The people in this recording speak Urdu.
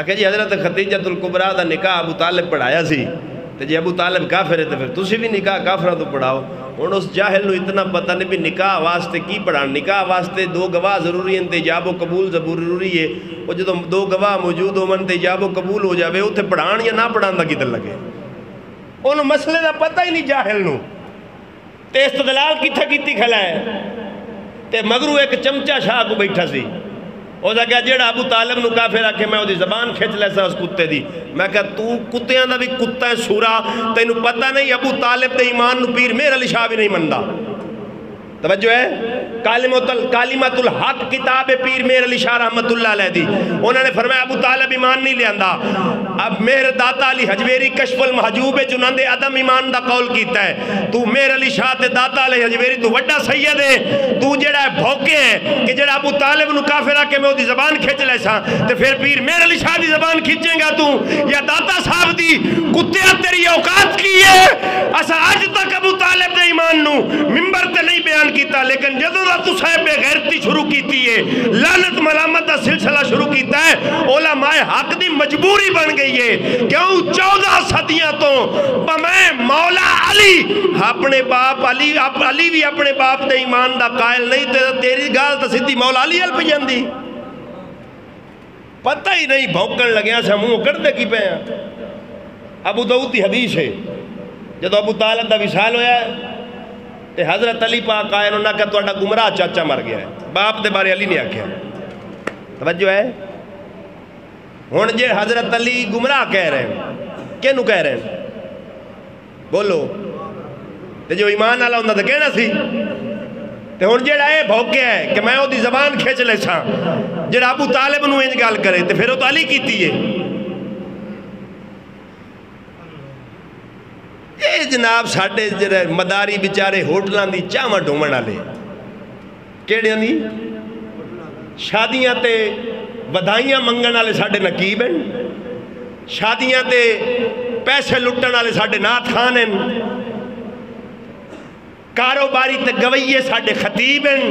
آکھے جی حضرت خدیجۃ الکبریٰ دا نکاح ابو طالب پڑھایا سی تے جی ابو طالب کافر ہے تو پھر تسی بھی نکاح کافرہ تو پڑھاؤ. ہن اس جاہل نو اتنا پتہ نہیں بھی نکاح واسطے کی پڑھان. نکاح واسطے دو گواہ ضروری ہیں تے ایجاب و قبول ضروری ہے. وہ جدو دو گواہ موجود ہو من تے ایجاب و قبول ہو جاوے اوتھے پڑھان یا نہ پڑھان دا کدھر لگے. انہوں مسئلے دا پتہ ہی نہیں جاہل نو. تے استدلال کتھا کیتی کھلا ہے تے مگرو ایک چمچہ شاہ کو بیٹھا سی. او دا کہا جیڑا ابو طالب نو کافر آکھے میں دی زبان کھچ لیسا اس کتے دی. میں کہا تو کتیاں دا بھی کتا ہے سورا تینو پتہ نہیں ابو طالب دے ایمان نو پیر میر علی شاہ بھی نہیں مندہ. توجہ ہے کالمت الحق کتاب پیر میر علی شاہ رحمت اللہ علیہ دی. انہوں نے فرمایا ابو طالب ایمان نہیں لیاندہ. اب میر داتا علی حجویری کشف المحجوب جنہوں نے عدم ایمان دا قول کیتا ہے. تو میر علی شاہ تے داتا علی حجویری تو وڈا سید ہے. تو جڑا ہے بھوکے ہے کہ جڑا ابو طالب نو کافر آکے میں دی زبان کھچ لیسا تے پھر پیر میر علی شاہ دی زبان کھچیں گا تو یا داتا صاحب دی کتیا تیری اوقات کی ہے. اسا آج تک ابو طالب دے ایمان نو ممبر تے نہیں بیان کیتا لیکن جدو دا تو صاحب بے غیرتی شروع کیتی ہے لعنت ملامت دا سلسلہ شروع کیتا ہے علماء حق دی مجبوری بن گئی ہے. کیوں 14 صدیاں تو میں مولا علی اپنے باپ علی بھی اپنے باپ دے ایمان دا قائل نہیں تے تیری گال تا سدھی مولا علی پہ جاندی. پتہ ہی نہیں بھوکن لگیا سا منہ کردے کی پہ ہیں. ابو داؤد دی حدیث ہے جدو ابو طالب دا وصال ہویا ہے تے حضرت علی پاک آئے انہوں نے کہا توڑا گمراہ چاچا مر گیا ہے. باپ دے بارے علی نے آکھیا. توجہ ہے ہون جے حضرت علی گمراہ کہہ رہے ہیں کینو کہہ رہے ہیں بولو. تے جو ایمان آلہ ہوندہ تو کہنا سی. تے ہون جیڑا ہے بھوکے ہے کہ میں وہ دی زبان کھیچ لے ساں جیڑا ابو طالب نو انج گال کرے تے پھر وہ تو علی کیتی ہے. اے جناب ساڑھے مداری بچارے ہوٹلان دی چاہمہ ڈھومن آلے کیڑے دی شادیاں تے ودائیاں منگن آلے ساڑھے نقیب ہیں. شادیاں تے پیسے لٹن آلے ساڑھے نات خان ہیں. کاروباری تے گوئیے ساڑھے خطیب ہیں.